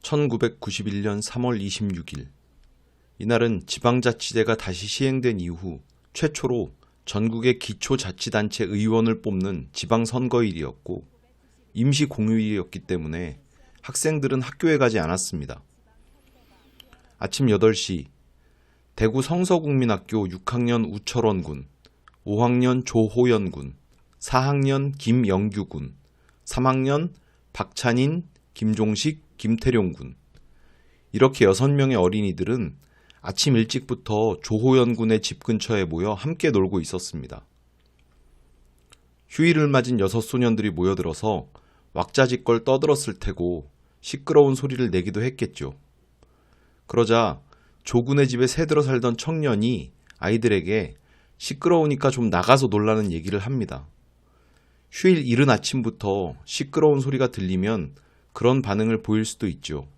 1991년 3월 26일, 이날은 지방자치제가 다시 시행된 이후 최초로 전국의 기초자치단체 의원을 뽑는 지방선거일이었고 임시공휴일이었기 때문에 학생들은 학교에 가지 않았습니다. 아침 8시, 대구 성서국민학교 6학년 우철원 군, 5학년 조호연 군, 4학년 김영규 군, 3학년 박찬인, 김종식, 김태룡 군, 이렇게 6명의 어린이들은 아침 일찍부터 조호연 군의 집 근처에 모여 함께 놀고 있었습니다. 휴일을 맞은 6소년들이 모여들어서 왁자지껄 떠들었을 테고 시끄러운 소리를 내기도 했겠죠. 그러자 조 군의 집에 새들어 살던 청년이 아이들에게 시끄러우니까 좀 나가서 놀라는 얘기를 합니다. 휴일 이른 아침부터 시끄러운 소리가 들리면 그런 반응을 보일 수도 있죠.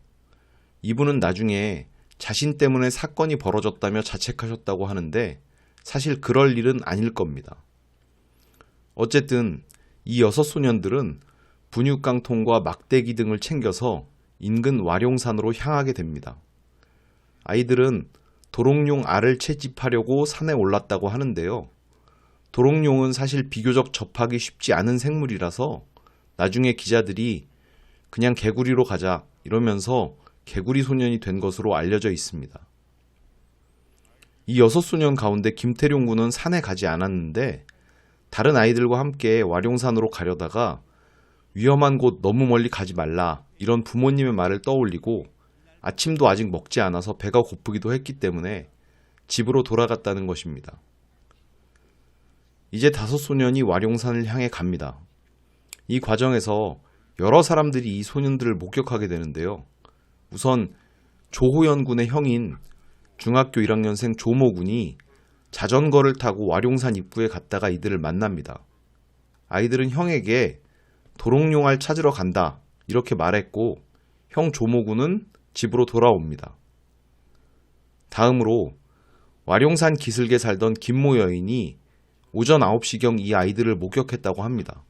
이분은 나중에 자신 때문에 사건이 벌어졌다며 자책하셨다고 하는데 사실 그럴 일은 아닐 겁니다. 어쨌든 이 6소년들은 분유깡통과 막대기 등을 챙겨서 인근 와룡산으로 향하게 됩니다. 아이들은 도롱뇽 알을 채집하려고 산에 올랐다고 하는데요. 도롱뇽은 사실 비교적 접하기 쉽지 않은 생물이라서 나중에 기자들이 그냥 개구리로 가자 이러면서 개구리 소년이 된 것으로 알려져 있습니다. 이 6소년 가운데 김태룡 군은 산에 가지 않았는데 다른 아이들과 함께 와룡산으로 가려다가 위험한 곳 너무 멀리 가지 말라 이런 부모님의 말을 떠올리고 아침도 아직 먹지 않아서 배가 고프기도 했기 때문에 집으로 돌아갔다는 것입니다. 이제 5소년이 와룡산을 향해 갑니다. 이 과정에서 여러 사람들이 이 소년들을 목격하게 되는데요. 우선 조호연 군의 형인 중학교 1학년생 조모 군이 자전거를 타고 와룡산 입구에 갔다가 이들을 만납니다. 아이들은 형에게 도롱뇽알 찾으러 간다 이렇게 말했고 형 조모 군은 집으로 돌아옵니다. 다음으로 와룡산 기슭에 살던 김모 여인이 오전 9시경 이 아이들을 목격했다고 합니다.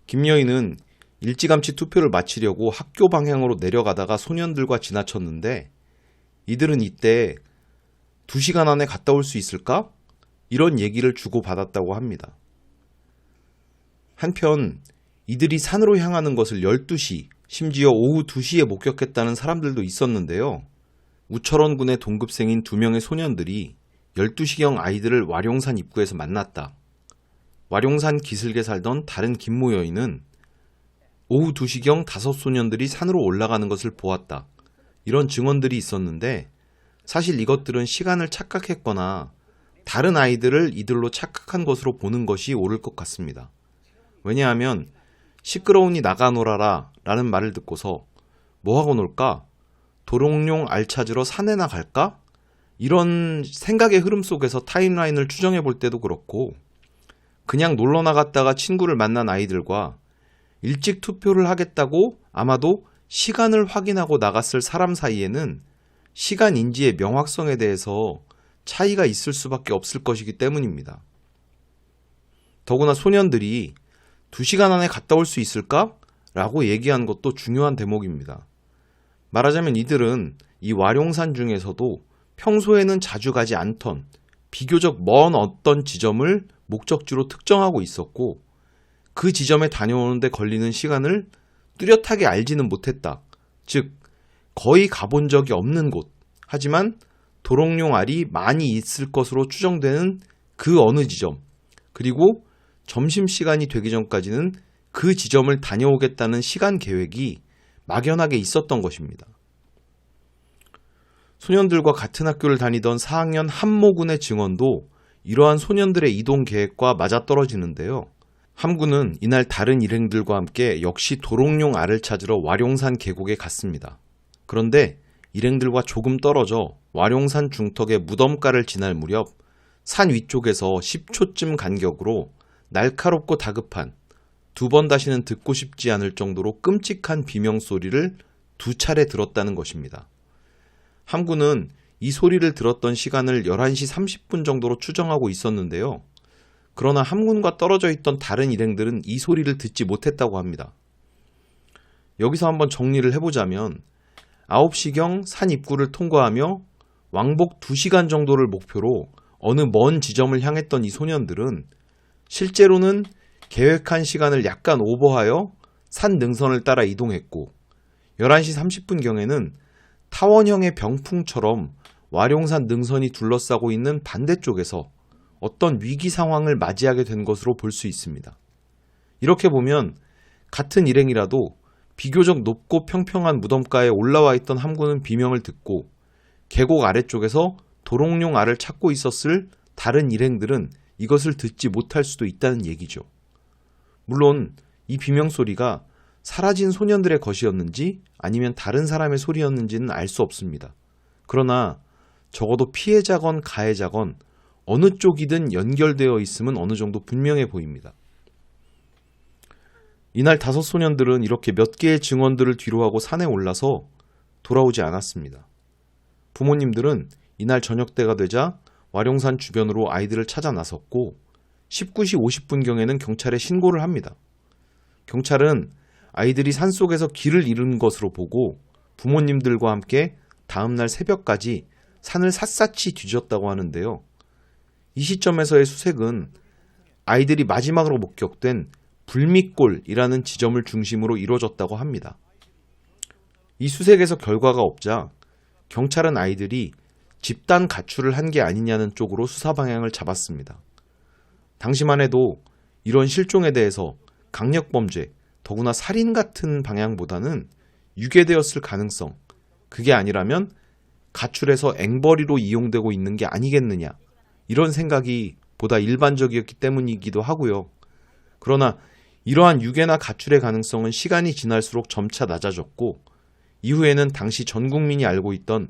김 여인은 일찌감치 투표를 마치려고 학교 방향으로 내려가다가 소년들과 지나쳤는데 이들은 이때 2시간 안에 갔다 올 수 있을까? 이런 얘기를 주고받았다고 합니다. 한편 이들이 산으로 향하는 것을 12시, 심지어 오후 2시에 목격했다는 사람들도 있었는데요. 우철원 군의 동급생인 2명의 소년들이 12시경 아이들을 와룡산 입구에서 만났다. 와룡산 기슭에 살던 다른 김모 여인은 오후 2시경 5소년들이 산으로 올라가는 것을 보았다. 이런 증언들이 있었는데 사실 이것들은 시간을 착각했거나 다른 아이들을 이들로 착각한 것으로 보는 것이 옳을 것 같습니다. 왜냐하면 시끄러우니 나가 놀아라 라는 말을 듣고서 뭐하고 놀까? 도롱뇽 알 찾으러 산에나 갈까? 이런 생각의 흐름 속에서 타임라인을 추정해 볼 때도 그렇고 그냥 놀러 나갔다가 친구를 만난 아이들과 일찍 투표를 하겠다고 아마도 시간을 확인하고 나갔을 사람 사이에는 시간 인지의 명확성에 대해서 차이가 있을 수밖에 없을 것이기 때문입니다. 더구나 소년들이 2시간 안에 갔다 올 수 있을까? 라고 얘기한 것도 중요한 대목입니다. 말하자면 이들은 이 와룡산 중에서도 평소에는 자주 가지 않던 비교적 먼 어떤 지점을 목적지로 특정하고 있었고 그 지점에 다녀오는데 걸리는 시간을 뚜렷하게 알지는 못했다. 즉 거의 가본 적이 없는 곳, 하지만 도롱뇽 알이 많이 있을 것으로 추정되는 그 어느 지점, 그리고 점심시간이 되기 전까지는 그 지점을 다녀오겠다는 시간 계획이 막연하게 있었던 것입니다. 소년들과 같은 학교를 다니던 4학년 한모 군의 증언도 이러한 소년들의 이동 계획과 맞아떨어지는데요. 함 군은 이날 다른 일행들과 함께 역시 도롱뇽 알을 찾으러 와룡산 계곡에 갔습니다. 그런데 일행들과 조금 떨어져 와룡산 중턱의 무덤가를 지날 무렵 산 위쪽에서 10초쯤 간격으로 날카롭고 다급한 2번 다시는 듣고 싶지 않을 정도로 끔찍한 비명소리를 2차례 들었다는 것입니다. 함 군은 이 소리를 들었던 시간을 11시 30분 정도로 추정하고 있었는데요. 그러나 함 군과 떨어져 있던 다른 일행들은 이 소리를 듣지 못했다고 합니다. 여기서 한번 정리를 해보자면 9시경 산 입구를 통과하며 왕복 2시간 정도를 목표로 어느 먼 지점을 향했던 이 소년들은 실제로는 계획한 시간을 약간 오버하여 산 능선을 따라 이동했고 11시 30분경에는 타원형의 병풍처럼 와룡산 능선이 둘러싸고 있는 반대쪽에서 어떤 위기 상황을 맞이하게 된 것으로 볼 수 있습니다. 이렇게 보면 같은 일행이라도 비교적 높고 평평한 무덤가에 올라와 있던 함군은 비명을 듣고 계곡 아래쪽에서 도롱뇽 알을 찾고 있었을 다른 일행들은 이것을 듣지 못할 수도 있다는 얘기죠. 물론 이 비명소리가 사라진 소년들의 것이었는지 아니면 다른 사람의 소리였는지는 알 수 없습니다. 그러나 적어도 피해자건 가해자건 어느 쪽이든 연결되어 있음은 어느 정도 분명해 보입니다. 이날 5소년들은 이렇게 몇 개의 증언들을 뒤로하고 산에 올라서 돌아오지 않았습니다. 부모님들은 이날 저녁때가 되자 와룡산 주변으로 아이들을 찾아 나섰고 19시 50분경에는 경찰에 신고를 합니다. 경찰은 아이들이 산속에서 길을 잃은 것으로 보고 부모님들과 함께 다음날 새벽까지 산을 샅샅이 뒤졌다고 하는데요. 이 시점에서의 수색은 아이들이 마지막으로 목격된 불미골이라는 지점을 중심으로 이루어졌다고 합니다. 이 수색에서 결과가 없자 경찰은 아이들이 집단 가출을 한 게 아니냐는 쪽으로 수사 방향을 잡았습니다. 당시만 해도 이런 실종에 대해서 강력범죄, 더구나 살인 같은 방향보다는 유괴되었을 가능성, 그게 아니라면 가출해서 앵벌이로 이용되고 있는 게 아니겠느냐, 이런 생각이 보다 일반적이었기 때문이기도 하고요. 그러나 이러한 유괴나 가출의 가능성은 시간이 지날수록 점차 낮아졌고 이후에는 당시 전 국민이 알고 있던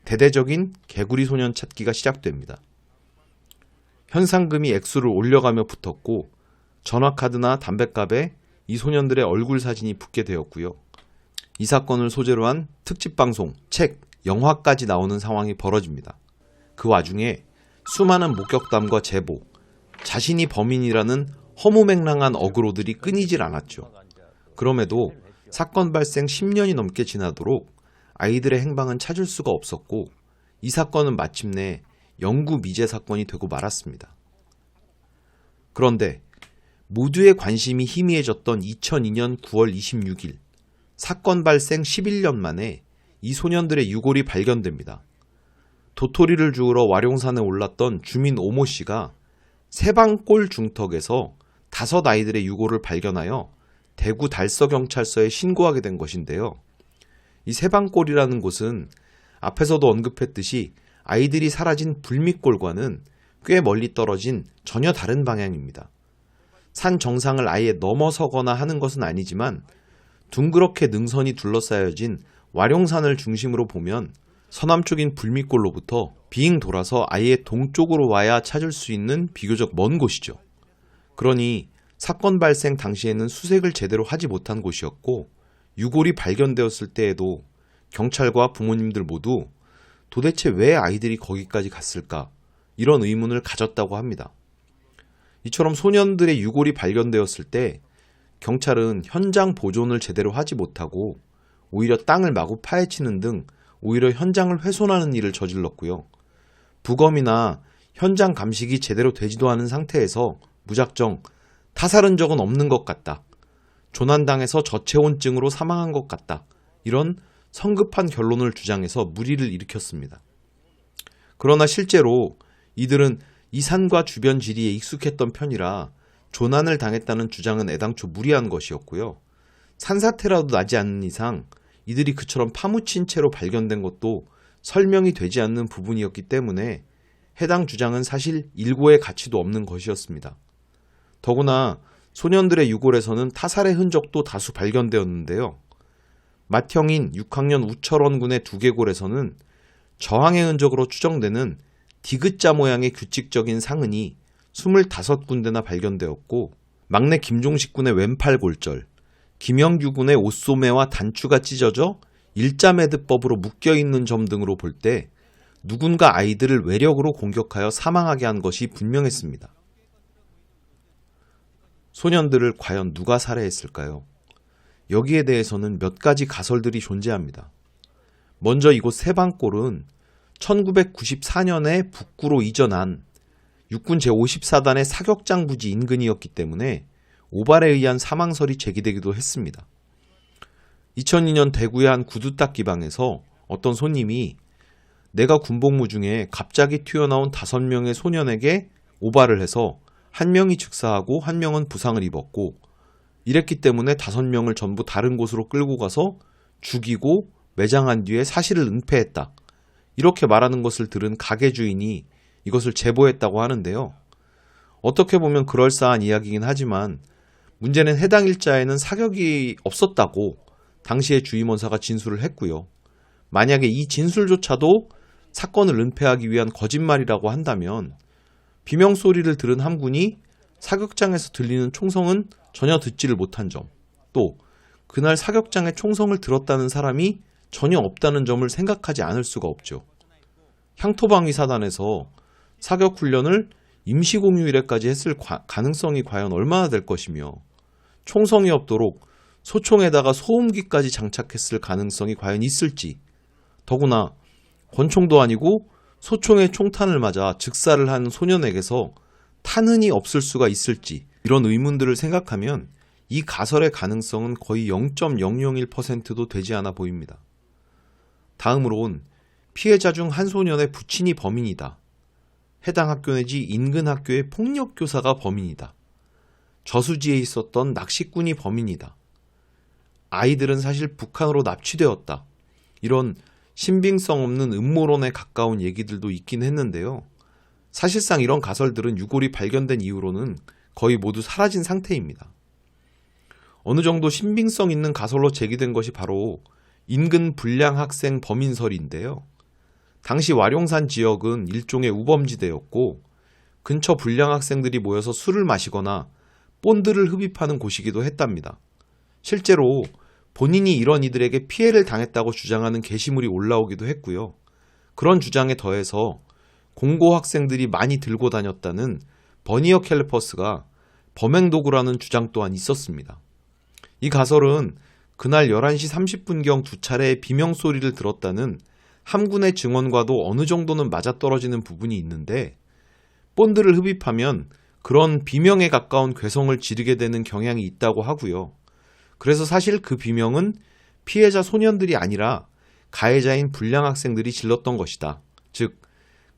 대대적인 개구리 소년 찾기가 시작됩니다. 현상금이 액수를 올려가며 붙었고 전화카드나 담뱃갑에 이 소년들의 얼굴 사진이 붙게 되었고요. 이 사건을 소재로 한 특집방송, 책, 영화까지 나오는 상황이 벌어집니다. 그 와중에 수많은 목격담과 제보, 자신이 범인이라는 허무맹랑한 어그로들이 끊이질 않았죠. 그럼에도 사건 발생 10년이 넘게 지나도록 아이들의 행방은 찾을 수가 없었고 이 사건은 마침내 영구 미제 사건이 되고 말았습니다. 그런데 모두의 관심이 희미해졌던 2002년 9월 26일 사건 발생 11년 만에 이 소년들의 유골이 발견됩니다. 도토리를 주우러 와룡산에 올랐던 주민 오모 씨가 세방골 중턱에서 5 아이들의 유골을 발견하여 대구 달서경찰서에 신고하게 된 것인데요. 이 세방골이라는 곳은 앞에서도 언급했듯이 아이들이 사라진 불미골과는 꽤 멀리 떨어진 전혀 다른 방향입니다. 산 정상을 아예 넘어서거나 하는 것은 아니지만 둥그렇게 능선이 둘러싸여진 와룡산을 중심으로 보면 서남쪽인 불미골로부터 빙 돌아서 아예 동쪽으로 와야 찾을 수 있는 비교적 먼 곳이죠. 그러니 사건 발생 당시에는 수색을 제대로 하지 못한 곳이었고 유골이 발견되었을 때에도 경찰과 부모님들 모두 도대체 왜 아이들이 거기까지 갔을까? 이런 의문을 가졌다고 합니다. 이처럼 소년들의 유골이 발견되었을 때 경찰은 현장 보존을 제대로 하지 못하고 오히려 땅을 마구 파헤치는 등 오히려 현장을 훼손하는 일을 저질렀고요. 부검이나 현장 감식이 제대로 되지도 않은 상태에서 무작정 타살한 적은 없는 것 같다, 조난당해서 저체온증으로 사망한 것 같다, 이런 성급한 결론을 주장해서 물의를 일으켰습니다. 그러나 실제로 이들은 이 산과 주변 지리에 익숙했던 편이라 조난을 당했다는 주장은 애당초 무리한 것이었고요. 산사태라도 나지 않는 이상 이들이 그처럼 파묻힌 채로 발견된 것도 설명이 되지 않는 부분이었기 때문에 해당 주장은 사실 일고의 가치도 없는 것이었습니다. 더구나 소년들의 유골에서는 타살의 흔적도 다수 발견되었는데요. 맏형인 6학년 우철원 군의 두개골에서는 저항의 흔적으로 추정되는 디귿자 모양의 규칙적인 상흔이 25군데나 발견되었고 막내 김종식 군의 왼팔 골절, 김영규 군의 옷소매와 단추가 찢어져 일자매듭법으로 묶여있는 점 등으로 볼 때 누군가 아이들을 외력으로 공격하여 사망하게 한 것이 분명했습니다. 소년들을 과연 누가 살해했을까요? 여기에 대해서는 몇 가지 가설들이 존재합니다. 먼저 이곳 세방골은 1994년에 북구로 이전한 육군 제54단의 사격장 부지 인근이었기 때문에 오발에 의한 사망설이 제기되기도 했습니다. 2002년 대구의 한 구두딱 기방에서 어떤 손님이 내가 군복무 중에 갑자기 튀어나온 5명의 소년에게 오발을 해서 1명이 즉사하고 1명은 부상을 입었고 이랬기 때문에 5명을 전부 다른 곳으로 끌고 가서 죽이고 매장한 뒤에 사실을 은폐했다. 이렇게 말하는 것을 들은 가게 주인이 이것을 제보했다고 하는데요. 어떻게 보면 그럴싸한 이야기이긴 하지만 문제는 해당 일자에는 사격이 없었다고 당시의 주임원사가 진술을 했고요. 만약에 이 진술조차도 사건을 은폐하기 위한 거짓말이라고 한다면 비명소리를 들은 함군이 사격장에서 들리는 총성은 전혀 듣지를 못한 점, 또 그날 사격장에 총성을 들었다는 사람이 전혀 없다는 점을 생각하지 않을 수가 없죠. 향토방위사단에서 사격훈련을 임시공휴일에까지 했을 가능성이 과연 얼마나 될 것이며 총성이 없도록 소총에다가 소음기까지 장착했을 가능성이 과연 있을지, 더구나 권총도 아니고 소총의 총탄을 맞아 즉사를 한 소년에게서 탄흔이 없을 수가 있을지, 이런 의문들을 생각하면 이 가설의 가능성은 거의 0.001%도 되지 않아 보입니다. 다음으론 피해자 중 한 소년의 부친이 범인이다. 해당 학교 내지 인근 학교의 폭력교사가 범인이다. 저수지에 있었던 낚시꾼이 범인이다. 아이들은 사실 북한으로 납치되었다. 이런 신빙성 없는 음모론에 가까운 얘기들도 있긴 했는데요. 사실상 이런 가설들은 유골이 발견된 이후로는 거의 모두 사라진 상태입니다. 어느 정도 신빙성 있는 가설로 제기된 것이 바로 인근 불량학생 범인설인데요. 당시 와룡산 지역은 일종의 우범지대였고 근처 불량학생들이 모여서 술을 마시거나 본드를 흡입하는 곳이기도 했답니다. 실제로 본인이 이런 이들에게 피해를 당했다고 주장하는 게시물이 올라오기도 했고요. 그런 주장에 더해서 공고 학생들이 많이 들고 다녔다는 버니어 캘리퍼스가 범행도구라는 주장 또한 있었습니다. 이 가설은 그날 11시 30분경 2차례의 비명소리를 들었다는 함군의 증언과도 어느 정도는 맞아떨어지는 부분이 있는데 본드를 흡입하면 그런 비명에 가까운 괴성을 지르게 되는 경향이 있다고 하고요. 그래서 사실 그 비명은 피해자 소년들이 아니라 가해자인 불량학생들이 질렀던 것이다. 즉,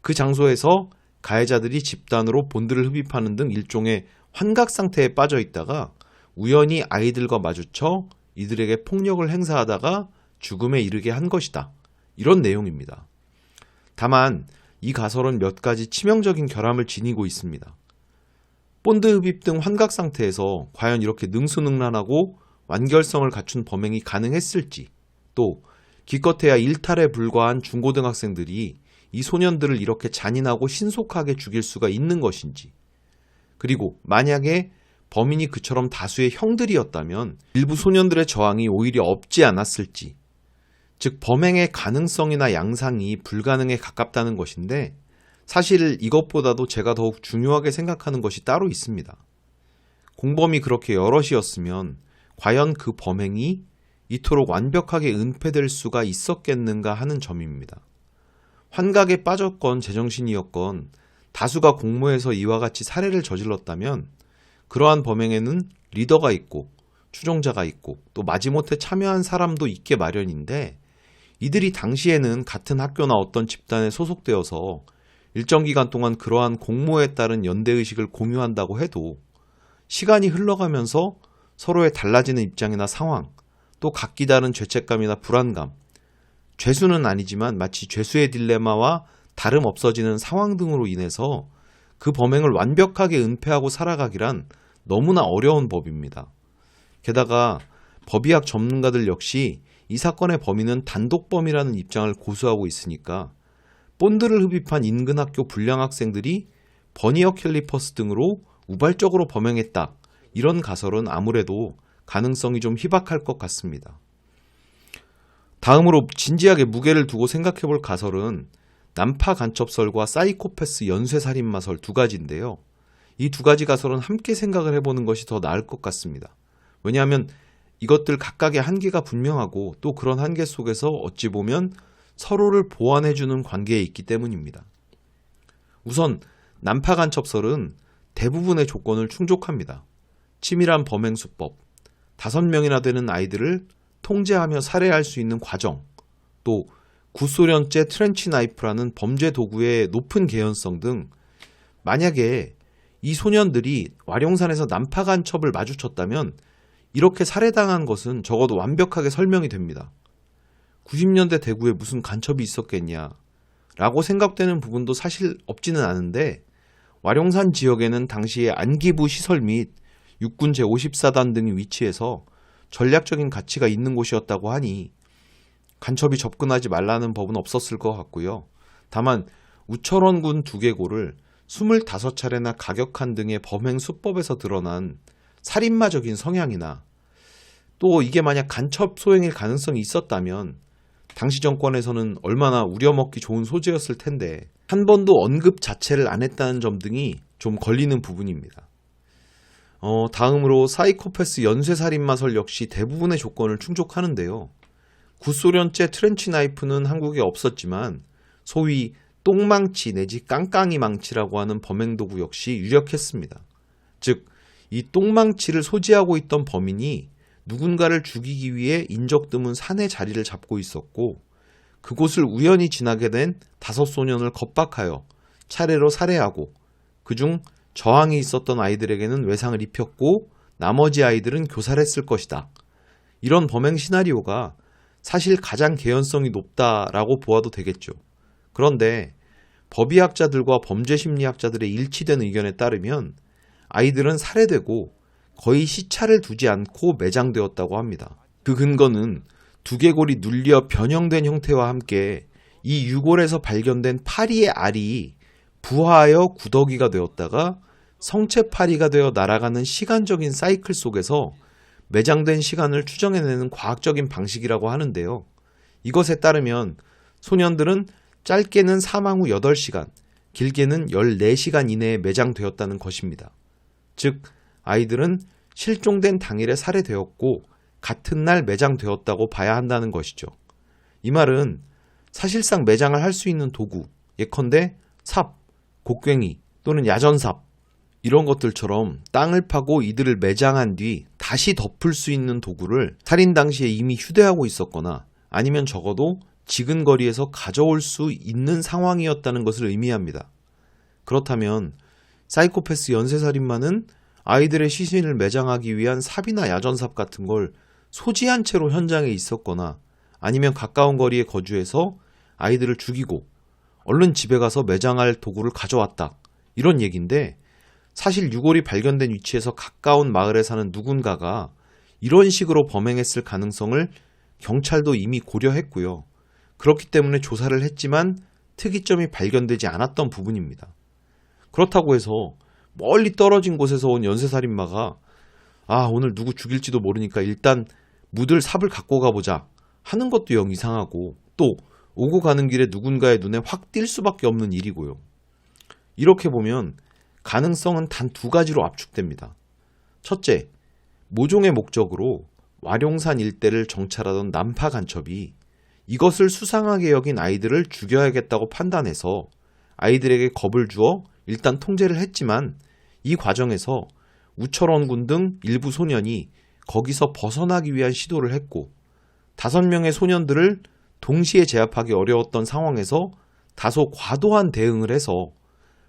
그 장소에서 가해자들이 집단으로 본드를 흡입하는 등 일종의 환각 상태에 빠져 있다가 우연히 아이들과 마주쳐 이들에게 폭력을 행사하다가 죽음에 이르게 한 것이다. 이런 내용입니다. 다만 이 가설은 몇 가지 치명적인 결함을 지니고 있습니다. 본드 흡입 등 환각 상태에서 과연 이렇게 능수능란하고 완결성을 갖춘 범행이 가능했을지, 또 기껏해야 일탈에 불과한 중고등학생들이 이 소년들을 이렇게 잔인하고 신속하게 죽일 수가 있는 것인지, 그리고 만약에 범인이 그처럼 다수의 형들이었다면 일부 소년들의 저항이 오히려 없지 않았을지, 즉 범행의 가능성이나 양상이 불가능에 가깝다는 것인데 사실 이것보다도 제가 더욱 중요하게 생각하는 것이 따로 있습니다. 공범이 그렇게 여럿이었으면 과연 그 범행이 이토록 완벽하게 은폐될 수가 있었겠는가 하는 점입니다. 환각에 빠졌건 제정신이었건 다수가 공모해서 이와 같이 살해를 저질렀다면 그러한 범행에는 리더가 있고 추종자가 있고 또 마지못해 참여한 사람도 있게 마련인데 이들이 당시에는 같은 학교나 어떤 집단에 소속되어서 일정 기간 동안 그러한 공모에 따른 연대의식을 공유한다고 해도 시간이 흘러가면서 서로의 달라지는 입장이나 상황, 또 각기 다른 죄책감이나 불안감, 죄수는 아니지만 마치 죄수의 딜레마와 다름없어지는 상황 등으로 인해서 그 범행을 완벽하게 은폐하고 살아가기란 너무나 어려운 법입니다. 게다가 법의학 전문가들 역시 이 사건의 범인은 단독범이라는 입장을 고수하고 있으니까 본드를 흡입한 인근 학교 불량학생들이 버니어 캘리퍼스 등으로 우발적으로 범행했다. 이런 가설은 아무래도 가능성이 좀 희박할 것 같습니다. 다음으로 진지하게 무게를 두고 생각해 볼 가설은 난파 간첩설과 사이코패스 연쇄살인마설 두 가지인데요. 이 두 가지 가설은 함께 생각을 해보는 것이 더 나을 것 같습니다. 왜냐하면 이것들 각각의 한계가 분명하고 또 그런 한계 속에서 어찌 보면 서로를 보완해주는 관계에 있기 때문입니다. 우선 난파간첩설은 대부분의 조건을 충족합니다. 치밀한 범행 수법, 5명이나 되는 아이들을 통제하며 살해할 수 있는 과정, 또 구소련제 트렌치 나이프라는 범죄 도구의 높은 개연성 등 만약에 이 소년들이 와룡산에서 난파간첩을 마주쳤다면 이렇게 살해당한 것은 적어도 완벽하게 설명이 됩니다. 90년대 대구에 무슨 간첩이 있었겠냐 라고 생각되는 부분도 사실 없지는 않은데 와룡산 지역에는 당시에 안기부 시설 및 육군 제54단 등이 위치해서 전략적인 가치가 있는 곳이었다고 하니 간첩이 접근하지 말라는 법은 없었을 것 같고요. 다만 우철원군 두개골을 25차례나 가격한 등의 범행 수법에서 드러난 살인마적인 성향이나 또 이게 만약 간첩 소행일 가능성이 있었다면 당시 정권에서는 얼마나 우려먹기 좋은 소재였을 텐데 한 번도 언급 자체를 안 했다는 점 등이 좀 걸리는 부분입니다. 다음으로 사이코패스 연쇄살인마설 역시 대부분의 조건을 충족하는데요. 구소련제 트렌치 나이프는 한국에 없었지만 소위 똥망치 내지 깡깡이 망치라고 하는 범행도구 역시 유력했습니다. 즉, 이 똥망치를 소지하고 있던 범인이 누군가를 죽이기 위해 인적 드문 산에 자리를 잡고 있었고 그곳을 우연히 지나게 된 5소년을 겁박하여 차례로 살해하고 그중 저항이 있었던 아이들에게는 외상을 입혔고 나머지 아이들은 교살했을 것이다. 이런 범행 시나리오가 사실 가장 개연성이 높다라고 보아도 되겠죠. 그런데 법의학자들과 범죄심리학자들의 일치된 의견에 따르면 아이들은 살해되고 거의 시차를 두지 않고 매장되었다고 합니다. 그 근거는 두개골이 눌려 변형된 형태와 함께 이 유골에서 발견된 파리의 알이 부화하여 구더기가 되었다가 성체파리가 되어 날아가는 시간적인 사이클 속에서 매장된 시간을 추정해내는 과학적인 방식이라고 하는데요. 이것에 따르면 소년들은 짧게는 사망 후 8시간, 길게는 14시간 이내에 매장되었다는 것입니다. 즉, 아이들은 실종된 당일에 살해되었고 같은 날 매장되었다고 봐야 한다는 것이죠. 이 말은 사실상 매장을 할 수 있는 도구, 예컨대 삽, 곡괭이 또는 야전삽 이런 것들처럼 땅을 파고 이들을 매장한 뒤 다시 덮을 수 있는 도구를 살인 당시에 이미 휴대하고 있었거나 아니면 적어도 지근거리에서 가져올 수 있는 상황이었다는 것을 의미합니다. 그렇다면 사이코패스 연쇄살인마는 아이들의 시신을 매장하기 위한 삽이나 야전삽 같은 걸 소지한 채로 현장에 있었거나 아니면 가까운 거리에 거주해서 아이들을 죽이고 얼른 집에 가서 매장할 도구를 가져왔다. 이런 얘기인데 사실 유골이 발견된 위치에서 가까운 마을에 사는 누군가가 이런 식으로 범행했을 가능성을 경찰도 이미 고려했고요. 그렇기 때문에 조사를 했지만 특이점이 발견되지 않았던 부분입니다. 그렇다고 해서 멀리 떨어진 곳에서 온 연쇄살인마가 오늘 누구 죽일지도 모르니까 일단 묻을 삽을 갖고 가보자 하는 것도 영 이상하고 또 오고 가는 길에 누군가의 눈에 확 띌 수밖에 없는 일이고요. 이렇게 보면 가능성은 단 2가지로 압축됩니다. 첫째, 모종의 목적으로 와룡산 일대를 정찰하던 난파 간첩이 이것을 수상하게 여긴 아이들을 죽여야겠다고 판단해서 아이들에게 겁을 주어 일단 통제를 했지만 이 과정에서 우철원군 등 일부 소년이 거기서 벗어나기 위한 시도를 했고 5명의 소년들을 동시에 제압하기 어려웠던 상황에서 다소 과도한 대응을 해서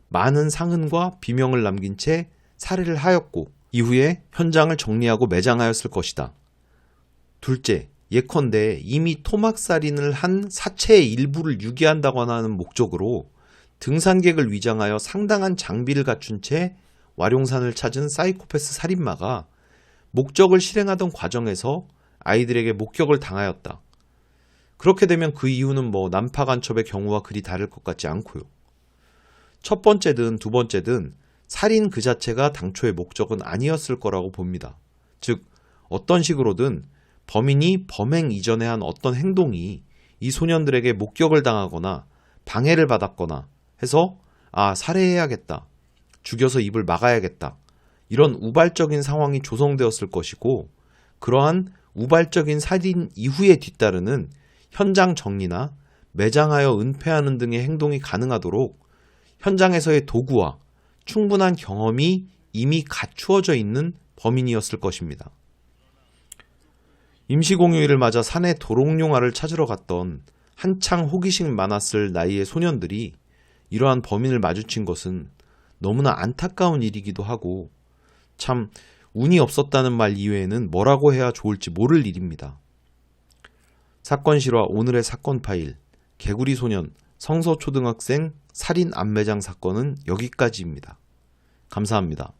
많은 상흔과 비명을 남긴 채 살해를 하였고 이후에 현장을 정리하고 매장하였을 것이다. 둘째, 예컨대 이미 토막살인을 한 사체의 일부를 유기한다거나 하는 목적으로 등산객을 위장하여 상당한 장비를 갖춘 채 와룡산을 찾은 사이코패스 살인마가 목적을 실행하던 과정에서 아이들에게 목격을 당하였다. 그렇게 되면 그 이유는 난파 간첩의 경우와 그리 다를 것 같지 않고요. 첫 번째든 두 번째든 살인 그 자체가 당초의 목적은 아니었을 거라고 봅니다. 즉, 어떤 식으로든 범인이 범행 이전에 한 어떤 행동이 이 소년들에게 목격을 당하거나 방해를 받았거나 해서 살해해야겠다, 죽여서 입을 막아야겠다 이런 우발적인 상황이 조성되었을 것이고 그러한 우발적인 살인 이후에 뒤따르는 현장 정리나 매장하여 은폐하는 등의 행동이 가능하도록 현장에서의 도구와 충분한 경험이 이미 갖추어져 있는 범인이었을 것입니다. 임시공휴일을 맞아 산에 도롱뇽알을 찾으러 갔던 한창 호기심 많았을 나이의 소년들이 이러한 범인을 마주친 것은 너무나 안타까운 일이기도 하고 참 운이 없었다는 말 이외에는 뭐라고 해야 좋을지 모를 일입니다. 사건 실화 오늘의 사건 파일, 개구리 소년, 성서초등학생 살인 암매장 사건은 여기까지입니다. 감사합니다.